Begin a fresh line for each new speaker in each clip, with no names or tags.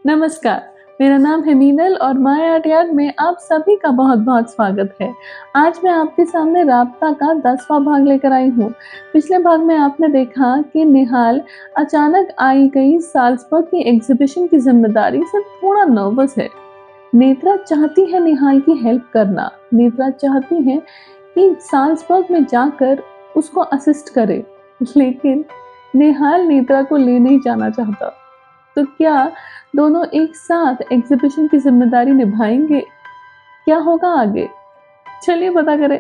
नमस्कार, मेरा नाम है मीनल और माय आर्ट यार्ड में आप सभी का बहुत-बहुत स्वागत है। आज मैं आपके सामने राबता का 10वां भाग लेकर आई हूँ। पिछले भाग में आपने देखा कि निहाल अचानक आई गई साल्ज़बर्ग की एग्ज़िबिशन की ज़िम्मेदारी से थोड़ा नर्वस है। नेत्रा चाहती है निहाल की हेल्प करना। नेत्रा चाहती है कि साल्ज़बर्ग में जाकर उसको असिस्ट करे, लेकिन निहाल नेत्रा को ले नहीं जाना चाहता। तो क्या दोनों एक साथ एग्जीबिशन की जिम्मेदारी निभाएंगे? क्या होगा आगे? चलिए पता करें।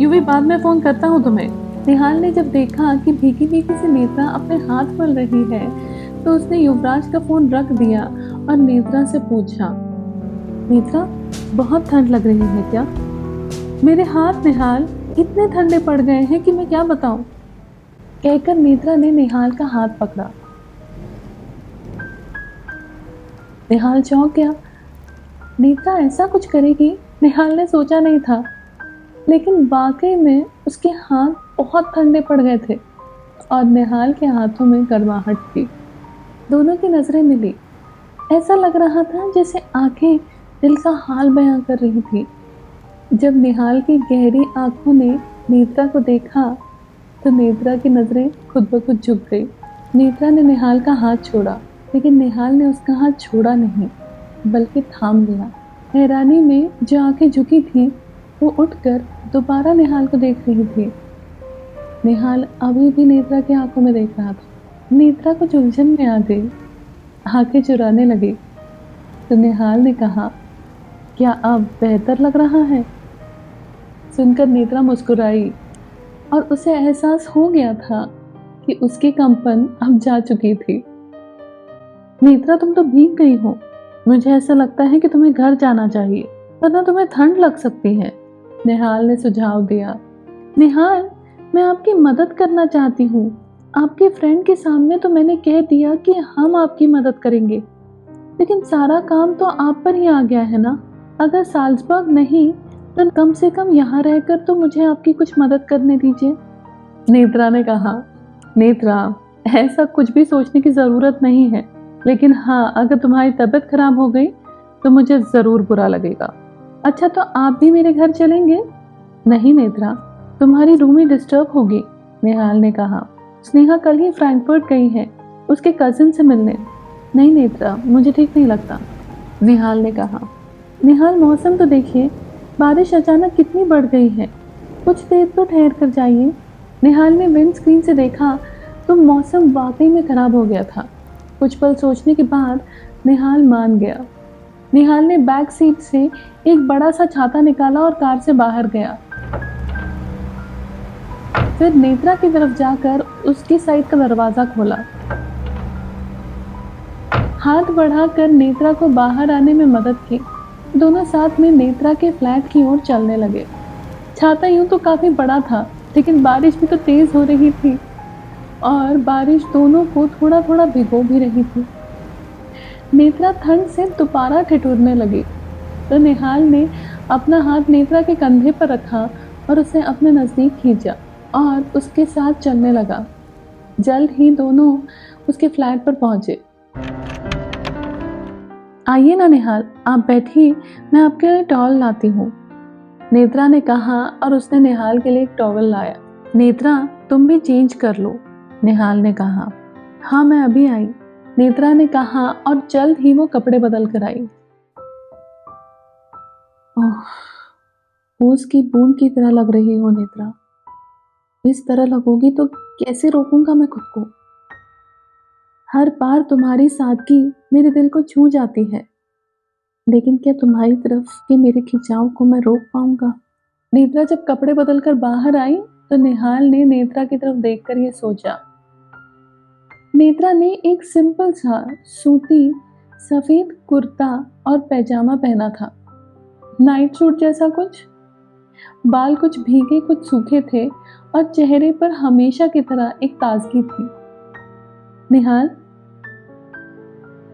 यूवी बाद में फोन करता हूँ तुम्हें। निहाल ने जब देखा कि भीगी भीगी से नेत्रा अपने हाथ मल रही है तो उसने युवराज का फोन रख दिया और नेत्रा से पूछा, नेत्रा बहुत ठंड लग रही है क्या? मेरे हाथ निहाल इतने ठंडे पड़ गए हैं कि मैं क्या बताऊं, कहकर नेत्रा ने निहाल का हाथ पकड़ा। निहाल चौंक गया। नेत्रा ऐसा कुछ करेगी निहाल ने सोचा नहीं था, लेकिन वाकई में उसके हाथ बहुत ठंडे पड़ गए थे और निहाल के हाथों में गर्माहट थी। दोनों की नजरें मिली। ऐसा लग रहा था जैसे आंखें दिल का हाल बयां कर रही थी। जब निहाल की गहरी आंखों ने नेत्रा को देखा तो नेत्रा की नजरें खुद ब खुद झुक गई। नेत्रा ने निहाल का हाथ छोड़ा, लेकिन निहाल ने उसका हाथ छोड़ा नहीं, बल्कि थाम लिया। हैरानी में जो आंखें झुकी थी वो उठकर दोबारा निहाल को देख रही थी। निहाल अभी भी नेत्रा की आंखों में देख रहा था। नेत्रा कुछ उलझन में आ गई, आंखें चुराने लगी। तो निहाल ने कहा, क्या अब बेहतर लग रहा है? सुनकर नेत्रा मुस्कुराई और उसे एहसास हो गया था कि उसकी कंपन अब जा चुकी थी। नेत्रा तुम तो भीग गई हो, मुझे ऐसा लगता है कि तुम्हें घर जाना चाहिए, वरना तुम्हें ठंड लग सकती है, निहाल ने सुझाव दिया। निहाल, मैं आपकी मदद करना चाहती हूँ। आपके फ्रेंड के सामने तो मैंने कह दिया कि हम आपकी मदद करेंगे, लेकिन सारा काम तो आप पर ही आ गया है ना। अगर साल्ज़बर्ग नहीं तो कम से कम यहाँ रहकर तो मुझे आपकी कुछ मदद करने दीजिए, नेत्रा ने कहा। नेत्रा, ऐसा कुछ भी सोचने की जरूरत नहीं है, लेकिन हाँ, अगर तुम्हारी तबीयत खराब हो गई तो मुझे जरूर बुरा लगेगा। अच्छा, तो आप भी मेरे घर चलेंगे? नहीं नेत्रा, तुम्हारी रूमी डिस्टर्ब होगी, निहाल ने कहा। स्नेहा कल ही फ्रैंकफर्ट गई है उसके कजिन से मिलने। नहीं नेत्रा, मुझे ठीक नहीं लगता, निहाल ने कहा। निहाल, मौसम तो देखिए, बारिश अचानक कितनी बढ़ गई है, कुछ देर तो ठहर कर जाइए। निहाल ने विंड स्क्रीन से देखा तो मौसम वाकई में खराब हो गया था। कुछ पल सोचने के बाद निहाल मान गया। निहाल ने बैक सीट से एक बड़ा सा छाता निकाला और कार से बाहर गया। फिर नेत्रा की तरफ जाकर उसकी साइड का दरवाजा खोला। हाथ बढ़ाकर नेत्रा को बाहर आने में मदद की। दोनों साथ में नेत्रा के फ्लैट की ओर चलने लगे। छाता यूं तो काफी बड़ा था, लेकिन बारिश भी तो तेज हो रही थी और बारिश दोनों को थोड़ा थोड़ा भिगो भी रही थी। नेत्रा ठंड से दोबारा ठिठुरने लगी तो निहाल ने अपना हाथ नेत्रा के कंधे पर रखा और उसे अपने नजदीक खींचा और उसके साथ चलने लगा। जल्द ही दोनों उसके फ्लैट पर पहुंचे। आइए ना निहाल, आप बैठिए, मैं आपके लिए टॉवल लाती हूँ, नेत्रा ने कहा और उसने निहाल के लिए एक टॉवल लाया। नेत्रा, तुम भी चेंज कर लो, निहाल ने कहा। हाँ, मैं अभी आई, नेत्रा ने कहा और जल्द ही वो कपड़े बदल कर आई। ओह, ओस की बूंद की तरह लग रही हो नेत्रा। इस तरह लगोगी तो कैसे रोकूंगा मैं खुद को। हर बार तुम्हारी सादगी मेरे दिल को छू जाती है, लेकिन क्या तुम्हारी तरफ के मेरे खिंचाव को मैं रोक पाऊंगा? नेत्रा जब कपड़े बदलकर बाहर आई तो निहाल ने नेत्रा की तरफ देखकर ये सोचा। नेत्रा ने एक सिंपल सा सूती सफेद कुर्ता और पैजामा पहना था, नाइट सूट जैसा कुछ। बाल कुछ भीगे कुछ सूखे थे और चेहरे पर हमेशा की तरह एक ताजगी थी। निहाल,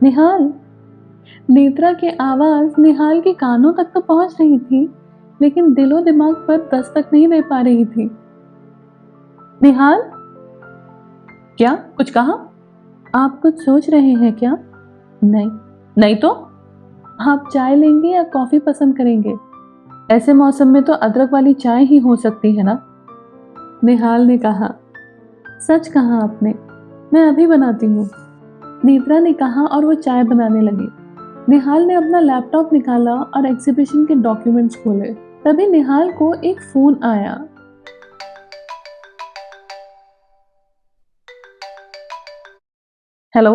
निहाल, नेत्रा की आवाज निहाल के कानों तक तो पहुंच रही थी, लेकिन दिलो दिमाग पर दस्तक नहीं दे पा रही थी। निहाल, क्या कुछ कहा? आप कुछ सोच रहे हैं क्या? नहीं। नहीं तो? आप चाय लेंगे या कॉफी पसंद करेंगे? ऐसे मौसम में तो अदरक वाली चाय ही हो सकती है ना? निहाल ने कहा। सच कहा आपने, मैं अभी बनाती हूँ, नेत्रा ने कहा और वो चाय बनाने लगी। निहाल ने अपना लैपटॉप निकाला और एग्जीबिशन के डॉक्यूमेंट्स खोले। तभी निहाल को एक फोन आया। हेलो।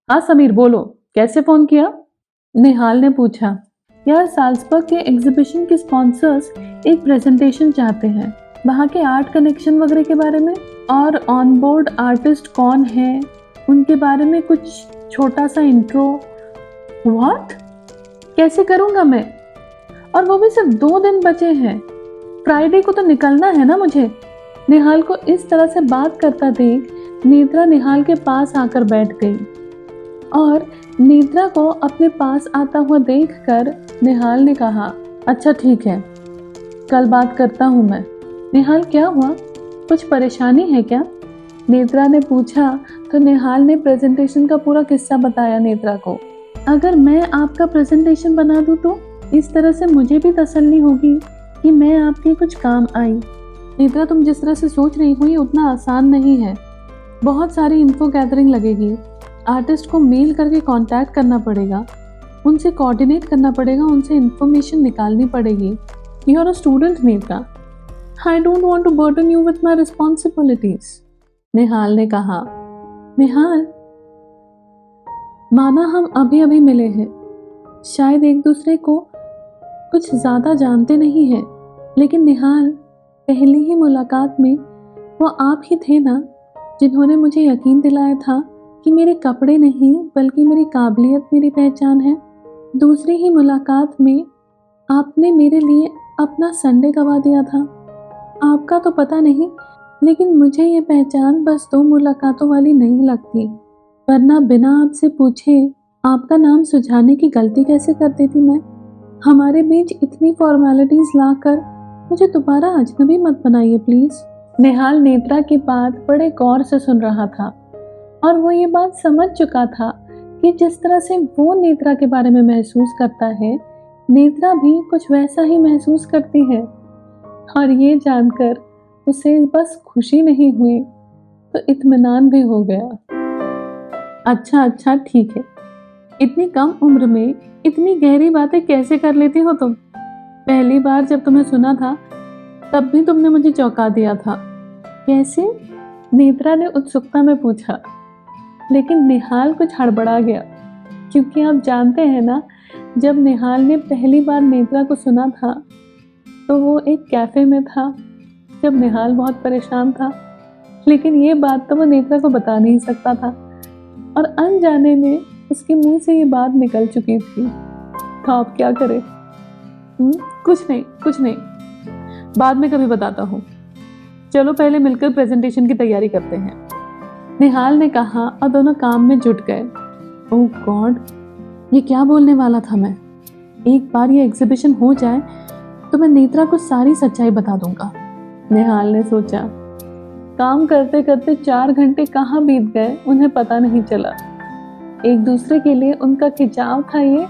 हाँ समीर, बोलो, कैसे फोन किया? निहाल ने पूछा। यार, साल्सबर्ग के एग्जीबिशन के स्पॉन्सर्स एक प्रेजेंटेशन चाहते हैं, वहाँ के आर्ट कनेक्शन वगैरह के बारे में, और ऑन बोर्ड आर्टिस्ट कौन है उनके बारे में कुछ छोटा सा इंट्रो। व्हाट? कैसे करूँगा मैं? और वो भी सिर्फ 2 दिन बचे हैं, फ्राइडे को तो निकलना है ना मुझे। निहाल को इस तरह से बात करता देख नेत्रा निहाल के पास आकर बैठ गई, और नेत्रा को अपने पास आता हुआ देखकर निहाल ने कहा, अच्छा ठीक है, कल बात करता हूँ मैं। निहाल, क्या हुआ, कुछ परेशानी है क्या? नेत्रा ने पूछा तो निहाल ने प्रेजेंटेशन का पूरा किस्सा बताया नेत्रा को। अगर मैं आपका प्रेजेंटेशन बना दूँ तो इस तरह से मुझे भी तसल्ली होगी कि मैं आपके कुछ काम आई। नेत्रा, तुम जिस तरह से सोच रही हो ये उतना आसान नहीं है। बहुत सारी इन्फो गैदरिंग लगेगी, आर्टिस्ट को मेल करके कांटेक्ट करना पड़ेगा, उनसे कोऑर्डिनेट करना पड़ेगा, उनसे इन्फॉर्मेशन निकालनी पड़ेगी। You are a student Netra, I don't want to burden you with my responsibilities, Nihal ने कहा। निहाल, माना हम अभी अभी मिले हैं, शायद एक दूसरे को कुछ ज़्यादा जानते नहीं हैं, लेकिन निहाल, पहली ही मुलाकात में वो आप ही थे ना जिन्होंने मुझे यकीन दिलाया था कि मेरे कपड़े नहीं बल्कि मेरी काबिलियत मेरी पहचान है। दूसरी ही मुलाकात में आपने मेरे लिए अपना संडे गवा दिया था। आपका तो पता नहीं, लेकिन मुझे ये पहचान बस 2 मुलाकातों वाली नहीं लगती, वरना बिना आपसे पूछे आपका नाम सुझाने की गलती कैसे कर देती मैं। हमारे बीच इतनी फॉर्मेलिटीज लाकर मुझे दोबारा अजनबी मत बनाइए प्लीज। निहाल नेत्रा की बात बड़े गौर से सुन रहा था, और वो ये बात समझ चुका था कि जिस तरह से वो नेत्रा के बारे में महसूस करता है, नेत्रा भी कुछ वैसा ही महसूस करती है। और ये जानकर उसे बस खुशी नहीं हुई तो इत्मीनान भी हो गया। अच्छा ठीक है, इतनी कम उम्र में इतनी गहरी बातें कैसे कर लेती हो तुम? पहली बार जब तुम्हें सुना था तब भी तुमने मुझे चौंका दिया था। कैसे? नेत्रा ने उत्सुकता में पूछा, लेकिन निहाल कुछ हड़बड़ा गया, क्योंकि आप जानते हैं ना, जब निहाल ने पहली बार नेत्रा को सुना था तो वो एक कैफे में था, जब निहाल बहुत परेशान था, लेकिन ये बात तो वो नेत्रा को बता नहीं सकता था, और अनजाने में उसके मुंह से ये बात निकल चुकी थी। तो आप क्या करें? कुछ नहीं, बाद में कभी बताता हूँ, चलो पहले मिलकर प्रेजेंटेशन की तैयारी करते हैं, निहाल ने कहा, और दोनों काम में जुट गए। ओह गॉड, ये क्या बोलने वाला था मैं? एक बार ये एग्जीबिशन हो जाए तो मैं नेत्रा को सारी सच्चाई बता दूंगा, निहाल ने सोचा। काम करते करते 4 घंटे कहाँ बीत गए उन्हें पता नहीं चला। एक दूसरे के लिए उनका खिंचाव था ये,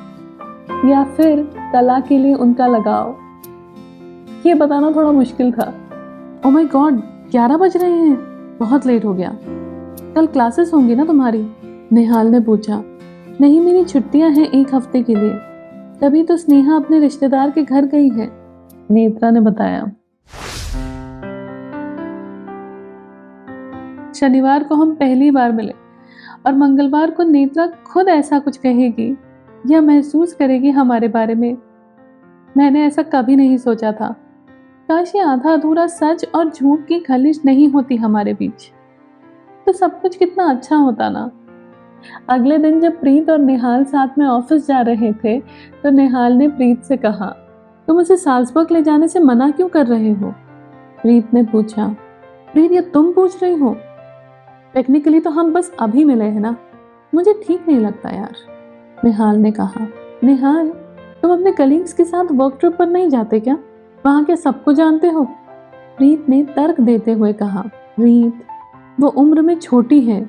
या फिर कला के लिए उनका लगाव, ये बताना थोड़ा मुश्किल था। ओह माय गॉड, 11 बज रहे हैं, बहुत लेट हो गया। कल क्लासेस होंगी ना तुम्हारी? निहाल ने पूछा। नहीं, मेरी छुट्टियां हैं 1 हफ्ते के लिए, तभी तो स्नेहा अपने रिश्तेदार के घर गई है, नेत्रा ने बताया। शनिवार को हम पहली बार मिले, और मंगलवार को नेत्रा खुद ऐसा कुछ कहेगी या महसूस करेगी हमारे बारे में, मैंने ऐसा कभी नहीं सोचा था। काश ये आधा अधूरा सच और झूठ की खलिश नहीं होती हमारे बीच, तो सब कुछ कितना अच्छा होता ना। अगले दिन जब प्रीत और निहाल साथ में ऑफिस जा रहे थे तो निहाल ने प्रीत से कहा, तुम उसे साल्सबर्ग ले जाने से मना क्यों कर रहे हो? प्रीत ने पूछा। प्रीत, ये तुम पूछ रही हो? टेक्निकली तो हम बस अभी मिले हैं ना, मुझे ठीक नहीं लगता यार, निहाल ने कहा। निहाल, तुम अपने कलीग्स के साथ वर्क ट्रिप पर नहीं जाते क्या? वहाँ के सबको जानते हो? प्रीत ने तर्क देते हुए कहा। प्रीत, वो उम्र में छोटी है,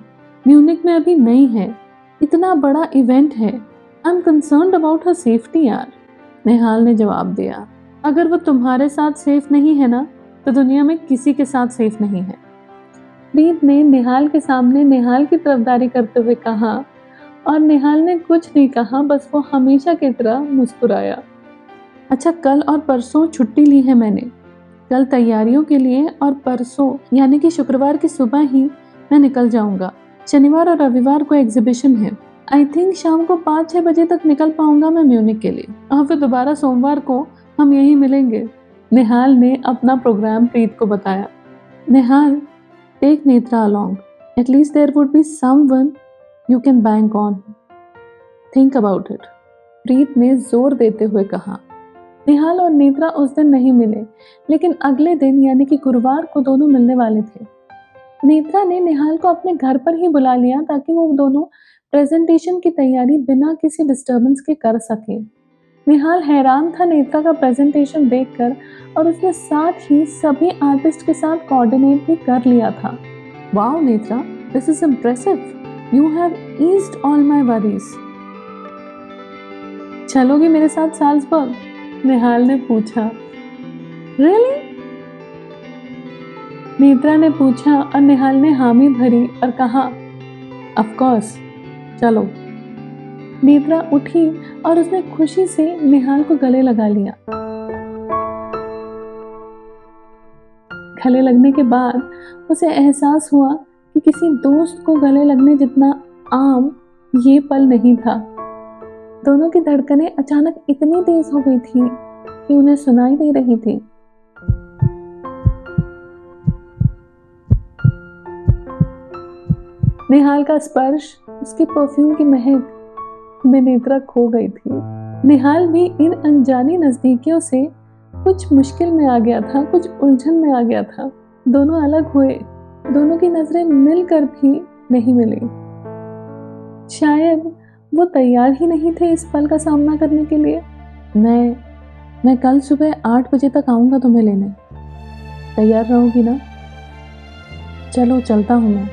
म्यूनिक में अभी नई है, इतना बड़ा इवेंट है। I am concerned about her safety यार। निहाल ने जवाब दिया, अगर वो तुम्हारे साथ सेफ नहीं है ना, तो दुनिया में किसी के साथ सेफ नहीं है। प्रीत ने निहाल के सामने निहाल की तरफदारी करते हुए कहा, और निहाल ने कुछ नहीं कहा, बस वो हमेशा की तरह मुस्कुराया। अच्छा, कल और परसों छुट्टी ली है मैंने, कल तैयारियों के लिए, और परसों यानी कि शुक्रवार की सुबह ही मैं निकल जाऊंगा। शनिवार और रविवार को एग्जीबिशन है। आई थिंक शाम को 5-6 बजे तक निकल पाऊंगा मैं म्यूनिक के लिए, और फिर दोबारा सोमवार को हम यहीं मिलेंगे। निहाल ने अपना प्रोग्राम प्रीत को बताया। Nihal, take Netra along, at least there would be someone you can bank on, think about it, Preet ने जोर देते हुए कहा। निहाल और नेत्रा उस दिन नहीं मिले, लेकिन अगले दिन यानी कि गुरुवार को दोनों मिलने वाले थे। नेत्रा ने निहाल को अपने घर पर ही बुला लिया ताकि वो दोनों प्रेजेंटेशन की तैयारी बिना किसी डिस्टरबेंस के कर सके। निहाल हैरान था नेत्रा का प्रेजेंटेशन देखकर, और उसने साथ ही सभी आर्टिस्ट के साथ कोऑर्डिनेट भी कर लिया था। Wow Netra, this is impressive, you have eased all my worries. चलोगी मेरे साथ साल्सबर्ग? निहाल ने पूछा। रियली? नेत्रा ने पूछा, और निहाल ने हामी भरी और कहा, ऑफ कोर्स, चलो। नेत्रा उठी और उसने खुशी से निहाल को गले लगा लिया। गले लगने के बाद उसे एहसास हुआ कि किसी दोस्त को गले लगने जितना आम ये पल नहीं था। दोनों की धड़कनें अचानक इतनी तेज हो गई थी कि उन्हें सुनाई दे रही थी। निहाल का स्पर्श, उसके परफ्यूम की महक में नेत्रा खो गई थी। निहाल भी इन अनजानी नजदीकियों से कुछ मुश्किल में आ गया था, कुछ उलझन में आ गया था। दोनों अलग हुए, दोनों की नजरें मिलकर भी नहीं मिली। शायद वो तैयार ही नहीं थे इस पल का सामना करने के लिए। मैं कल सुबह 8 बजे तक आऊंगा तुम्हें लेने, तैयार रहोगी ना? चलो चलता हूँ मैं,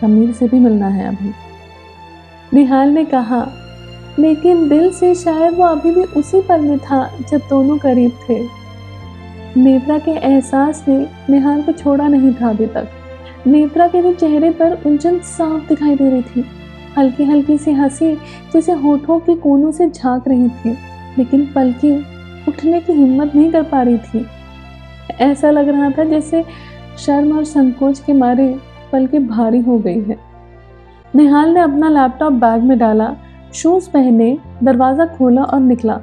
समीर से भी मिलना है अभी, निहाल ने कहा। लेकिन दिल से शायद वो अभी भी उसी पल में था जब दोनों करीब थे। नेत्रा के एहसास ने निहाल को छोड़ा नहीं था अभी तक। नेत्रा के भी चेहरे पर उलझन साफ दिखाई दे रही थी, हल्की हल्की सी हंसी जैसे होठों के कोनों से झांक रही थी, लेकिन पलकें उठने की हिम्मत नहीं कर पा रही थी। ऐसा लग रहा था जैसे शर्म और संकोच के मारे पलकें भारी हो गई है। निहाल ने अपना लैपटॉप बैग में डाला, शूज पहने, दरवाजा खोला और निकला।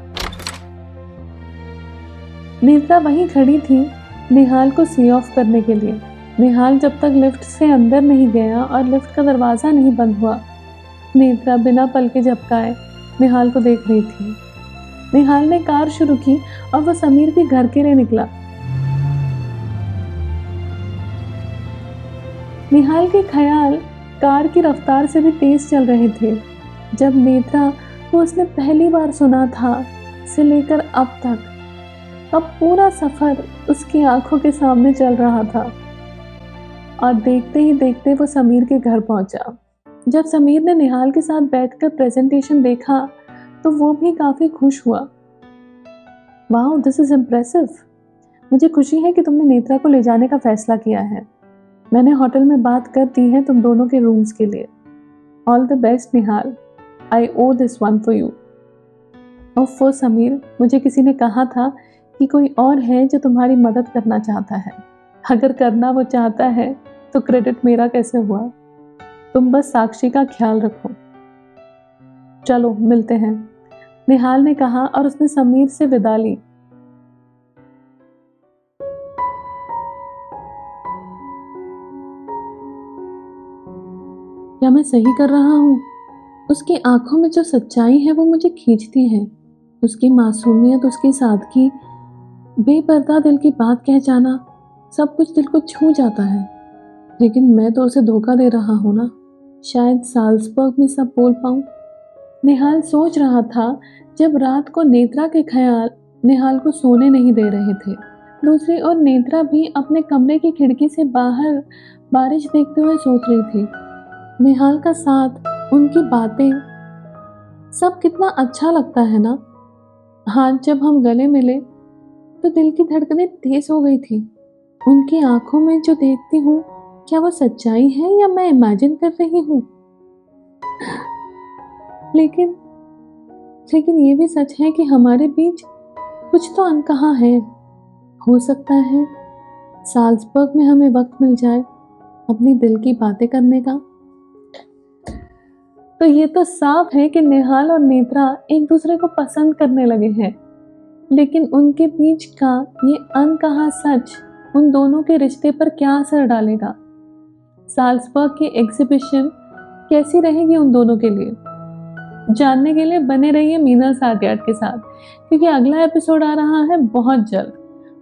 नेत्रा वहीं खड़ी थी निहाल को सी ऑफ करने के लिए। निहाल जब तक लिफ्ट से अंदर नहीं गया और लिफ्ट का दरवाजा नहीं बंद हुआ, नेत्रा बिना पलके झपकाए निहाल को देख रही थी। निहाल ने कार शुरू की और वो समीर के घर के लिए निकला। निहाल के ख्याल कार की रफ्तार से भी तेज चल रहे थे। जब नेत्रा को उसने पहली बार सुना था से लेकर अब तक, अब पूरा सफर उसकी आंखों के सामने चल रहा था। और देखते ही देखते वो समीर के घर पहुंचा। जब समीर ने निहाल के साथ बैठकर प्रेजेंटेशन देखा तो वो भी काफी खुश हुआ। Wow, this is impressive. मुझे खुशी है कि तुमने नेत्रा को ले जाने का फैसला किया है। मैंने होटल में बात कर दी है तुम दोनों के रूम्स के लिए। All the best Nihal, I owe this one for you. ओफो समीर, मुझे किसी ने कहा था कि कोई और है जो तुम्हारी मदद करना चाहता है। अगर करना वो चाहता है तो क्रेडिट मेरा कैसे हुआ? तुम बस साक्षी का ख्याल रखो। चलो मिलते हैं, निहाल ने कहा और उसने समीर से विदा ली। क्या मैं सही कर रहा हूँ? उसकी आंखों में जो सच्चाई है वो मुझे खींचती है। उसकी मासूमियत, उसकी सादगी, बेपर्दा दिल की बात कह जाना, सब कुछ दिल को छू जाता है। लेकिन मैं तो उसे धोखा दे रहा हूँ ना। शायद साल्सबर्ग में सब बोल पाऊँ। निहाल सोच रहा था जब रात को नेत्रा के ख्याल निहाल को सोने नहीं दे रहे थे। दूसरी ओर नेत्रा भी अपने कमरे की खिड़की से बाहर बारिश देखते हुए सोच रही थी। निहाल का साथ, उनकी बातें, सब कितना अच्छा लगता है ना। आज जब हम गले मिले तो दिल की धड़कनें तेज हो गई थी। उनकी आंखों में जो देखती हूँ, क्या वो सच्चाई है या मैं इमेजिन कर रही हूँ? लेकिन लेकिन ये भी सच है कि हमारे बीच कुछ तो अनकहा है। हो सकता है साल्जबर्ग में हमें वक्त मिल जाए अपनी दिल की बातें करने का। तो ये तो साफ है कि निहाल और नेत्रा एक दूसरे को पसंद करने लगे हैं, लेकिन उनके बीच का ये अनकहा सच उन दोनों के रिश्ते पर क्या असर डालेगा? साल्जबर्ग की एग्जीबिशन कैसी रहेगी उन दोनों के लिए? जानने के लिए बने रहिए मीनल साथियाट के साथ, क्योंकि अगला एपिसोड आ रहा है बहुत जल्द।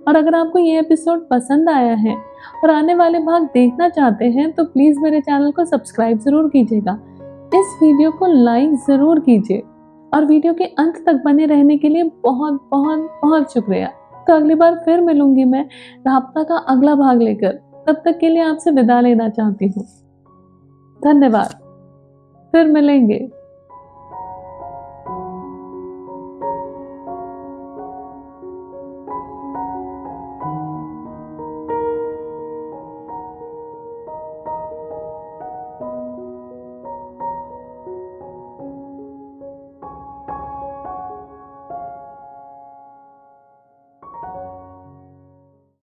और अगर आपको ये एपिसोड पसंद आया है और आने वाले भाग देखना चाहते हैं तो प्लीज़ मेरे चैनल को सब्सक्राइब ज़रूर कीजिएगा। इस वीडियो को लाइक ज़रूर कीजिए और वीडियो के अंत तक बने रहने के लिए बहुत बहुत बहुत शुक्रिया। तो अगली बार फिर मिलूंगी मैं राब्ता का अगला भाग लेकर। तब तक के लिए आपसे विदा लेना चाहती हूँ। धन्यवाद। फिर मिलेंगे।